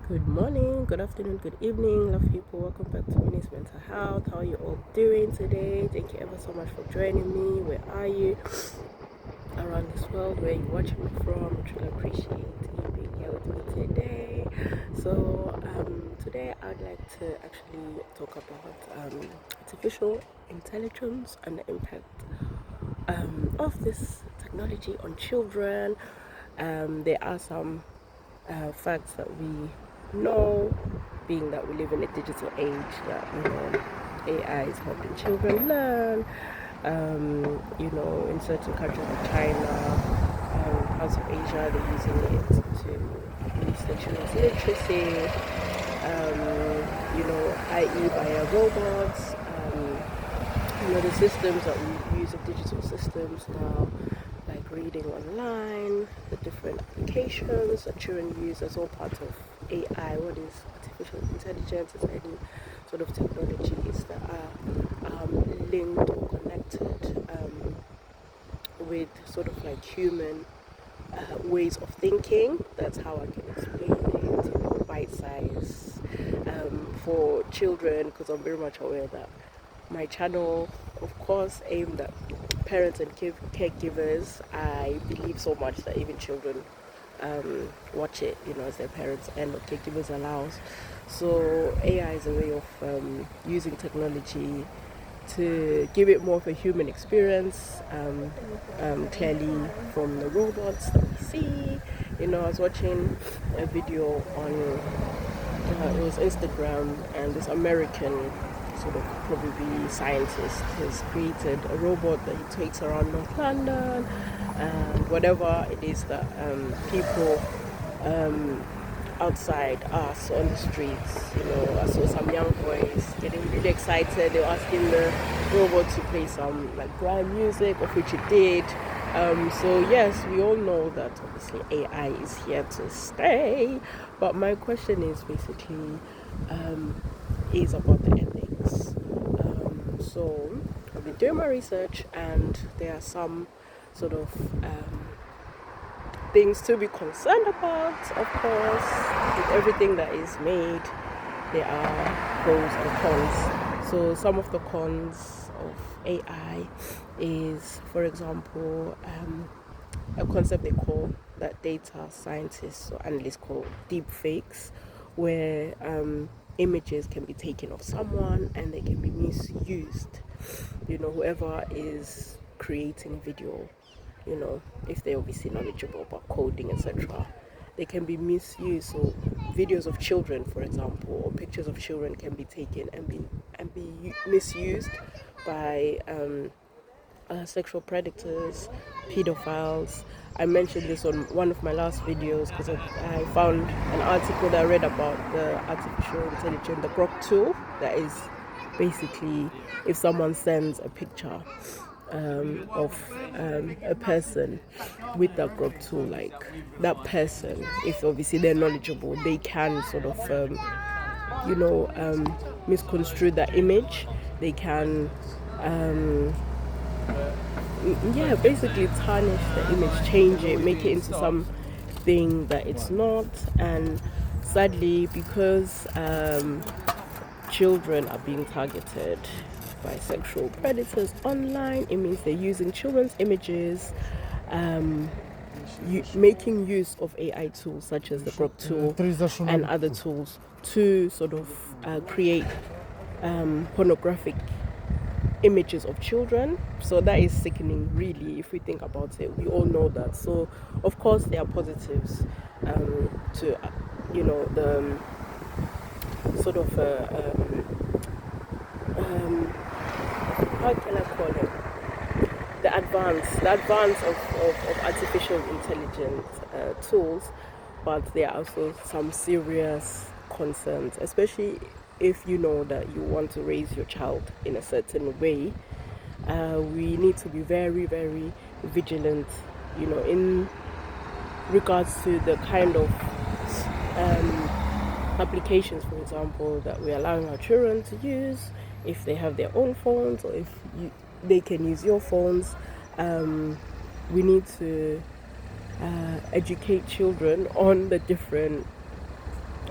Good morning, good afternoon, good evening, love people. Welcome back to Minniesmentalhealth. How are you all doing today? Thank you ever so much for joining me. Where are you around this world? Where are you watching me from? I truly appreciate you being here with me today. So, today I'd like to actually talk about artificial intelligence and the impact of this technology on children. There are some facts that we know, being that we live in a digital age, that AI is helping children learn. In certain countries like China, parts of Asia, they're using it to boost their children's literacy. I.e. via robots. The systems that we use, the digital systems now, like reading online, the different applications that children use as all part of AI. What is artificial intelligence? Is any sort of technologies that are linked or connected with sort of like human ways of thinking. That's how I can explain it, bite size for children, because I'm very much aware that my channel, of course, aimed at parents and caregivers. I believe so much that even children watch it, as their parents and caregivers allows. So AI is a way of using technology to give it more of a human experience, clearly from the robots that we see. I was watching a video on, it was Instagram, and this American sort of probably scientist has created a robot that he takes around North London and whatever it is that people outside us on the streets. I saw some young boys getting really excited. They were asking the robot to play some like grime music, of which it did. So yes, we all know that obviously AI is here to stay. But my question is basically is about the ethics. So I've been doing my research, and there are some sort of things to be concerned about. Of course, with everything that is made, there are pros and cons. So some of the cons of AI is, for example, a concept they call, that data scientists or analysts call, deep fakes, where images can be taken of someone and they can be misused. Whoever is creating video, if they're obviously knowledgeable about coding, etc., they can be misused. So videos of children, for example, or pictures of children can be taken and be misused by sexual predators, pedophiles. I mentioned this on one of my last videos because I found an article that I read about the artificial intelligence, the Grok tool, that is basically if someone sends a picture of a person with that Grok tool, like that person, if obviously they're knowledgeable, they can sort of misconstrue that image. They can basically tarnish the image, change it, make it into something that it's not. And sadly, because children are being targeted by sexual predators online, it means they're using children's images, making use of AI tools such as the Grok tool and other tools to sort of create pornographic images of children. So that is sickening, really, if we think about it. We all know that. So of course there are positives to the sort of how can I call it, the advance of artificial intelligence tools. But there are also some serious concerns, especially if you know that you want to raise your child in a certain way. We need to be very, very vigilant, in regards to the kind of applications, for example, that we're allowing our children to use, if they have their own phones or if they can use your phones. We need to educate children on the different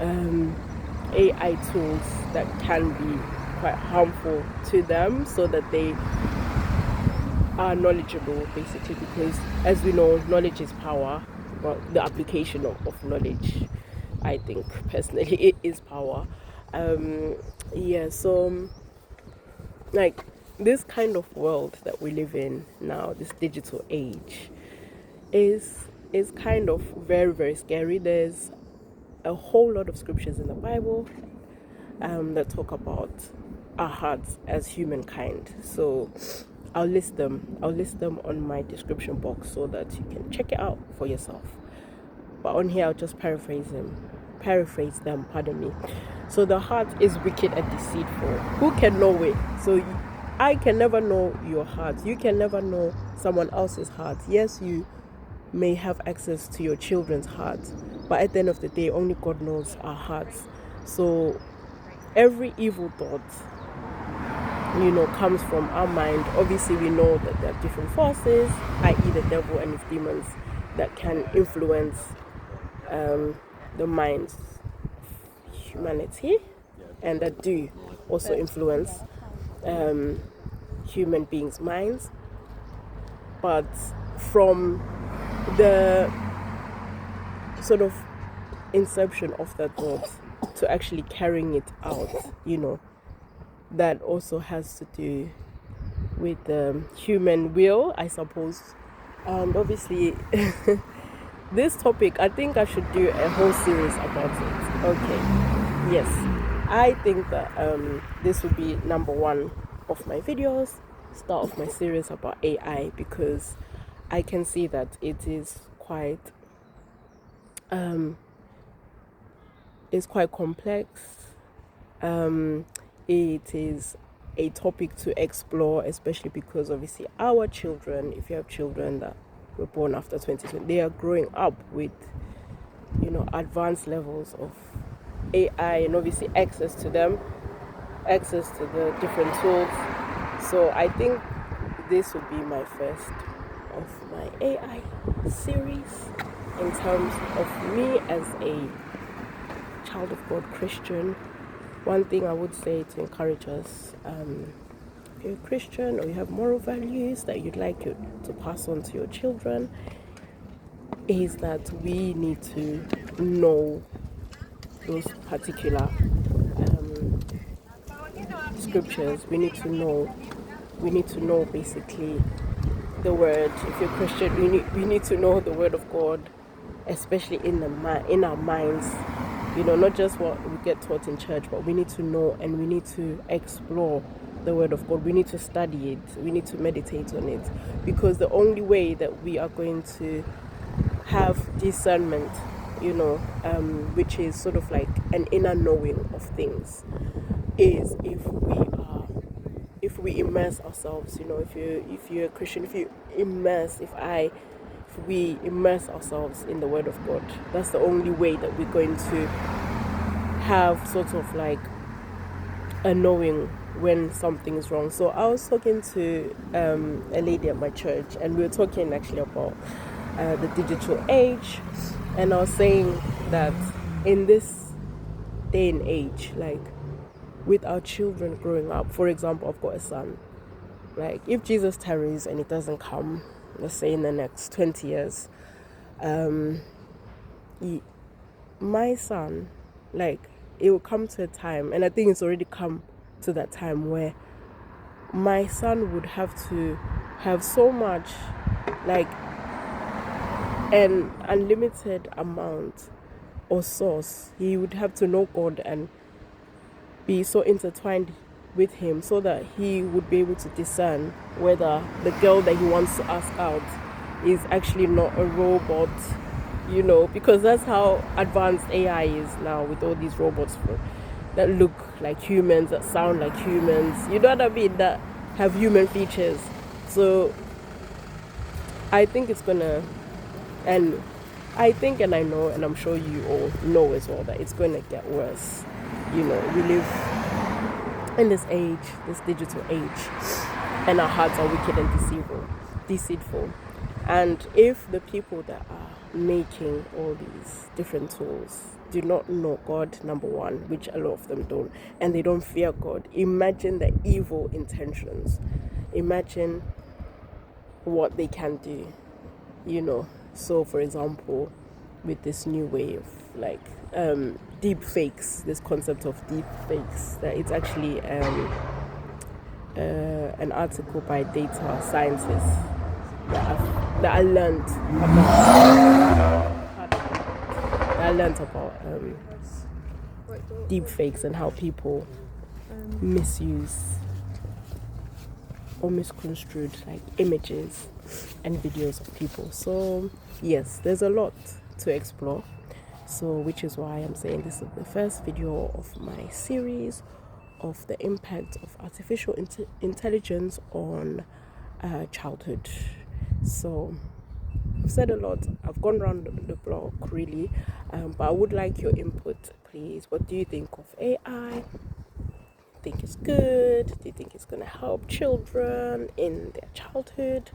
AI tools that can be quite harmful to them, so that they are knowledgeable, basically, because as we know, knowledge is power. Well, the application of knowledge, I think personally, it is power. So like, this kind of world that we live in now, this digital age, is kind of very, very scary. There's a whole lot of scriptures in the Bible that talk about our hearts as humankind. So I'll list them on my description box so that you can check it out for yourself. But on here I'll just paraphrase them. Pardon me. So the heart is wicked and deceitful. Who can know it? So I can never know your heart. You can never know someone else's heart. Yes, you may have access to your children's heart, but at the end of the day, only God knows our hearts. So every evil thought, comes from our mind. Obviously, we know that there are different forces, i.e. the devil and his demons, that can influence the minds of humanity, and that do also influence human beings' minds. But from the sort of inception of that thought to actually carrying it out, that also has to do with human will, I suppose. And obviously, this topic, I think I should do a whole series about it. Okay, yes, I think that this would be number one of my videos, start of my series about AI, because I can see that it is quite complex. It is a topic to explore, especially because obviously our children, if you have children that were born after 2020, they are growing up with advanced levels of AI, and obviously access to them, access to the different tools. So I think this will be my first of my AI series in terms of me as a child of God Christian. One thing I would say to encourage us, if you're a Christian or you have moral values that you'd like to pass on to your children, is that we need to know those particular scriptures. We need to know basically the word. If you're Christian, we need to know the word of God, especially in our minds. Not just what we get taught in church, but we need to know, and we need to explore the word of God. We need to study it. We need to meditate on it, because the only way that we are going to have discernment, which is sort of like an inner knowing of things, is if we immerse ourselves. If you're a Christian, if we immerse ourselves in the word of God, that's the only way that we're going to have sort of like a knowing when something is wrong. So I was talking to a lady at my church, and we were talking actually about the digital age, and I was saying that in this day and age, like with our children growing up, for example, I've got a son, like if Jesus tarries and it doesn't come, let's say in the next 20 years, my son, like, it will come to a time, and I think it's already come to that time, where my son would have to have so much, like an unlimited amount or source. He would have to know God and be so intertwined with him, so that he would be able to discern whether the girl that he wants to ask out is actually not a robot, because that's how advanced AI is now, with all these robots that look like humans, that sound like humans, you know what I mean, that have human features. So I think it's gonna, and I think, and I know, and I'm sure you all know as well, that it's going to get worse. We live in this age, this digital age, and our hearts are wicked and deceitful. And if the people that are making all these different tools, do not know God, number one, which a lot of them don't, and they don't fear God. Imagine the evil intentions. Imagine what they can do, you know. So, for example, with this new way of like deep fakes, this concept of deep fakes, that it's actually an article by data scientists that I learned about deep fakes and how people misuse or misconstrued like images and videos of people. So yes, there's a lot to explore, so which is why I'm saying this is the first video of my series of the impact of artificial intelligence on childhood. So I've said a lot, I've gone around the block really, but I would like your input, please. What do you think of AI? Think it's good? Do you think it's going to help children in their childhood?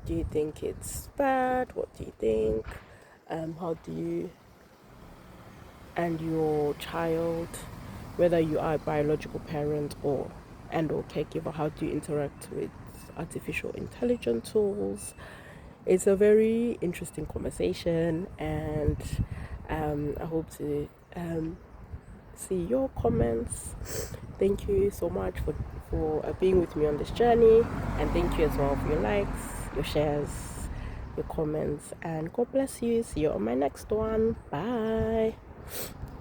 Do you think it's bad? What do you think? How do you and your child, whether you are a biological parent or caregiver, how do you interact with artificial intelligence tools? It's a very interesting conversation, and I hope to see your comments. Thank you so much for being with me on this journey, and thank you as well for your likes, your shares, your comments, and God bless you. See you on my next one. Bye.